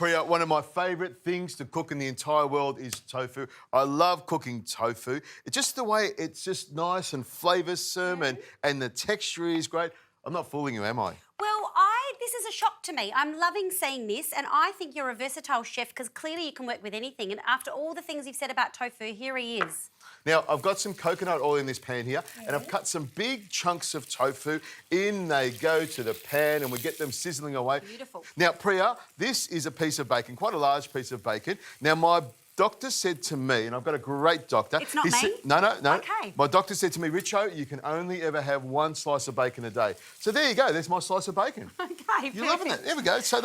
Preeya, one of my favourite things to cook in the entire world is tofu. I love cooking tofu. It's just the way it's just nice and flavoursome and the texture is great. I'm not fooling you, am I? Well, this is a shock to me. I'm loving seeing this, and I think you're a versatile chef because clearly you can work with anything. And after all the things you've said about tofu, here he is. Now, I've got some coconut oil in this pan here, and I've cut some big chunks of tofu. In they go to the pan, and we get them sizzling away. Beautiful. Now, Preeya, this is a piece of bacon, quite a large piece of bacon. Now, my doctor said to me, and I've got a great doctor. It's not me? No. Okay. My doctor said to me, Richo, you can only ever have one slice of bacon a day. So there you go. There's my slice of bacon. Okay, You're loving it. There we go. So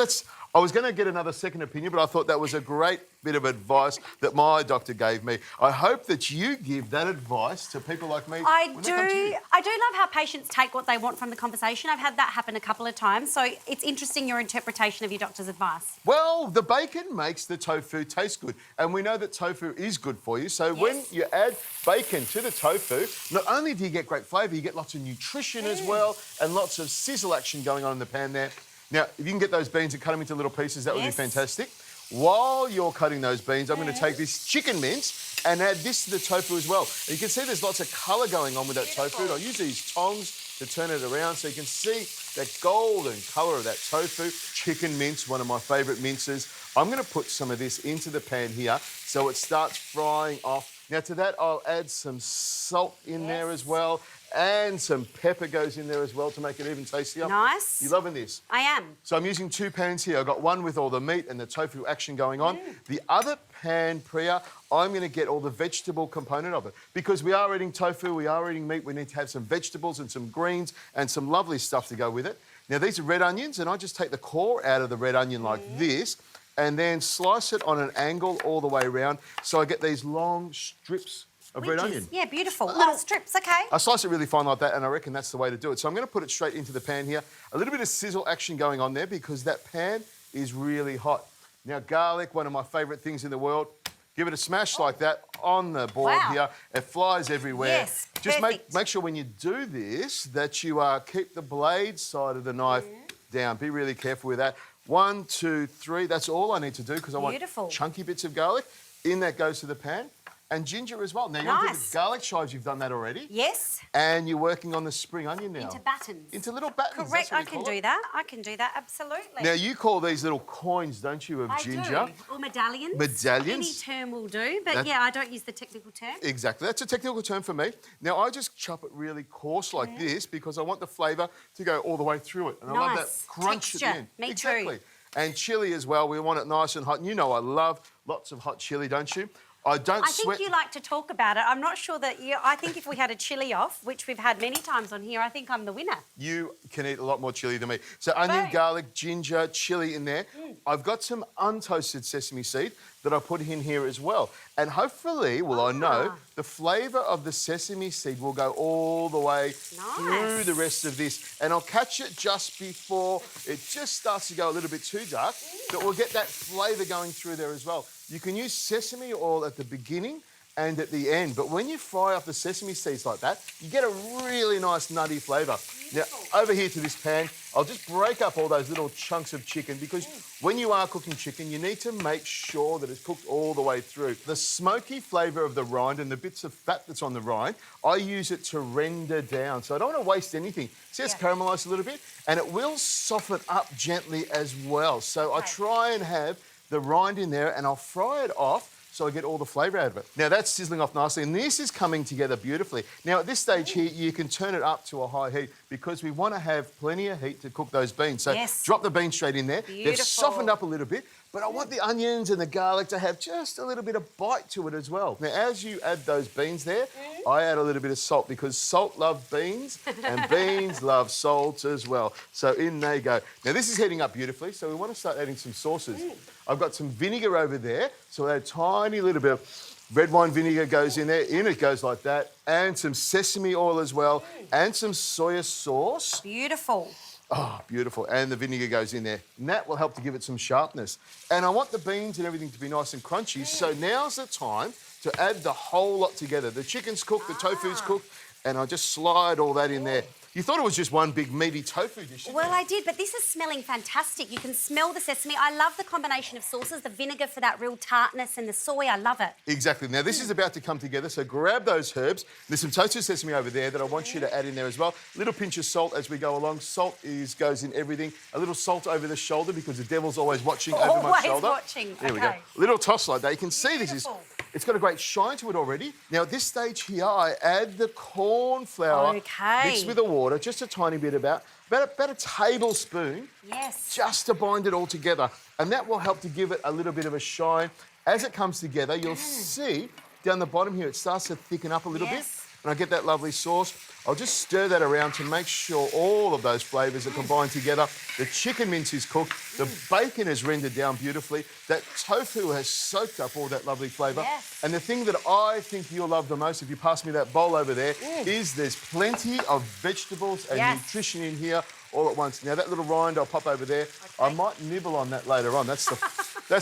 I was going to get another second opinion, but I thought that was a great bit of advice that my doctor gave me. I hope that you give that advice to people like me. I do love how patients take what they want from the conversation. I've had that happen a couple of times, so it's interesting your interpretation of your doctor's advice. Well, the bacon makes the tofu taste good, and we know that tofu is good for you. So when you add bacon to the tofu, not only do you get great flavour, you get lots of nutrition as well, and lots of sizzle action going on in the pan there. Now, if you can get those beans and cut them into little pieces, that would be fantastic. While you're cutting those beans, I'm going to take this chicken mince and add this to the tofu as well. And you can see there's lots of colour going on with that tofu. And I'll use these tongs to turn it around so you can see that golden colour of that tofu. Chicken mince, one of my favourite minces. I'm going to put some of this into the pan here so it starts frying off. Now, to that, I'll add some salt in there as well. And some pepper goes in there as well to make it even tastier. Nice. You loving this? I am. So I'm using two pans here. I've got one with all the meat and the tofu action going on. The other pan, Preeya, I'm going to get all the vegetable component of it. Because we are eating tofu, we are eating meat, we need to have some vegetables and some greens and some lovely stuff to go with it. Now, these are red onions, and I just take the core out of the red onion like this and then slice it on an angle all the way around so I get these long strips of red onion. Yeah, beautiful. Little strips, okay. I slice it really fine like that, and I reckon that's the way to do it. So I'm going to put it straight into the pan here. A little bit of sizzle action going on there because that pan is really hot. Now, garlic, one of my favourite things in the world. Give it a smash like that on the board here. It flies everywhere. Yes, just make sure when you do this that you keep the blade side of the knife down. Be really careful with that. 1, 2, 3. That's all I need to do because I want chunky bits of garlic. In that goes to the pan. And ginger as well. Now, you're going to do the garlic chives. You've done that already. Yes. And you're working on the spring onion now. Into battens. Into little battens. Correct. I can do that. I can do that, absolutely. Now, you call these little coins, don't you, of ginger? I do. Or medallions. Medallions. Any term will do. But, yeah, I don't use the technical term. Exactly. That's a technical term for me. Now, I just chop it really coarse like this because I want the flavour to go all the way through it. And I love that crunch at the end. Me too. And chilli as well. We want it nice and hot. And you know I love lots of hot chilli, don't you? I think you like to talk about it. I'm not sure that you... I think if we had a chilli off, which we've had many times on here, I think I'm the winner. You can eat a lot more chilli than me. So onion, garlic, ginger, chilli in there. I've got some untoasted sesame seed that I put in here as well. And hopefully, I know, the flavour of the sesame seed will go all the way through the rest of this. And I'll catch it just before it just starts to go a little bit too dark, but we'll get that flavour going through there as well. You can use sesame oil at the beginning and at the end, but when you fry up the sesame seeds like that, you get a really nice nutty flavour. Now, over here to this pan, I'll just break up all those little chunks of chicken because when you are cooking chicken, you need to make sure that it's cooked all the way through. The smoky flavour of the rind and the bits of fat that's on the rind, I use it to render down. So I don't want to waste anything. See, it's caramelised a little bit and it will soften up gently as well. So I try and have the rind in there and I'll fry it off so I get all the flavour out of it. Now, that's sizzling off nicely, and this is coming together beautifully. Now, at this stage here, you can turn it up to a high heat because we want to have plenty of heat to cook those beans. So drop the beans straight in there. They've softened up a little bit, but I want the onions and the garlic to have just a little bit of bite to it as well. Now, as you add those beans there, I add a little bit of salt because salt loves beans and beans love salt as well. So in they go. Now, this is heating up beautifully, so we want to start adding some sauces. I've got some vinegar over there, so a tiny little bit of red wine vinegar goes in there. In it goes like that. And some sesame oil as well. And some soya sauce. Beautiful. Oh, beautiful. And the vinegar goes in there. And that will help to give it some sharpness. And I want the beans and everything to be nice and crunchy. So now's the time to add the whole lot together. The chicken's cooked, the tofu's cooked, and I just slide all that in there. You thought it was just one big meaty tofu dish, didn't Well, you? I did, but this is smelling fantastic. You can smell the sesame. I love the combination of sauces, the vinegar for that real tartness and the soy. I love it. Exactly. Now, this is about to come together, so grab those herbs. There's some toasted sesame over there that I want you to add in there as well. Little pinch of salt as we go along. Salt goes in everything. A little salt over the shoulder because the devil's always watching over my shoulder. Always watching. There we go. Little toss like that. You can see this is... Beautiful. It's got a great shine to it already. Now, at this stage here, I add the corn flour mixed with the water, just a tiny bit, about a tablespoon. Yes. Just to bind it all together. And that will help to give it a little bit of a shine. As it comes together, you'll see down the bottom here, it starts to thicken up a little bit. And I get that lovely sauce. I'll just stir that around to make sure all of those flavours are combined together. The chicken mince is cooked. The bacon is rendered down beautifully. That tofu has soaked up all that lovely flavour. Yes. And the thing that I think you'll love the most, if you pass me that bowl over there, is there's plenty of vegetables and nutrition in here all at once. Now, that little rind I'll pop over there. I might nibble on that later on. That's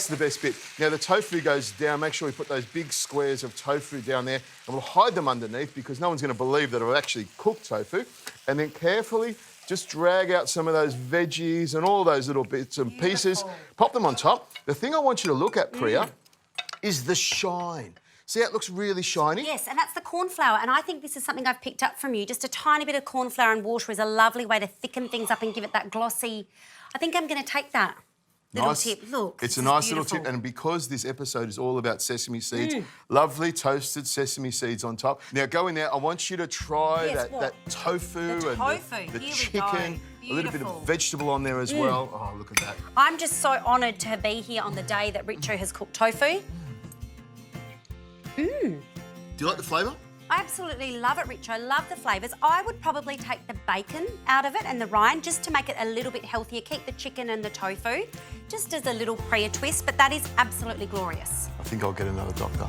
the best bit. Now, the tofu goes down. Make sure we put those big squares of tofu down there, and we'll hide them underneath because no one's going to believe that I've actually cooked tofu. And then carefully just drag out some of those veggies and all those little bits and pieces. Pop them on top. The thing I want you to look at, Preeya, is the shine. See how it looks really shiny? Yes, and that's the corn flour. And I think this is something I've picked up from you. Just a tiny bit of corn flour and water is a lovely way to thicken things up and give it that glossy... I think I'm going to take that little tip. Look, it's a nice little tip. And because this episode is all about sesame seeds, lovely toasted sesame seeds on top. Now, go in there. I want you to try that tofu and the chicken. A little bit of vegetable on there as well. Oh, look at that. I'm just so honoured to be here on the day that Richo has cooked tofu. Do you like the flavour? I absolutely love it, Rich. I love the flavours. I would probably take the bacon out of it and the rind just to make it a little bit healthier. Keep the chicken and the tofu just as a little Preeya twist, but that is absolutely glorious. I think I'll get another doctor.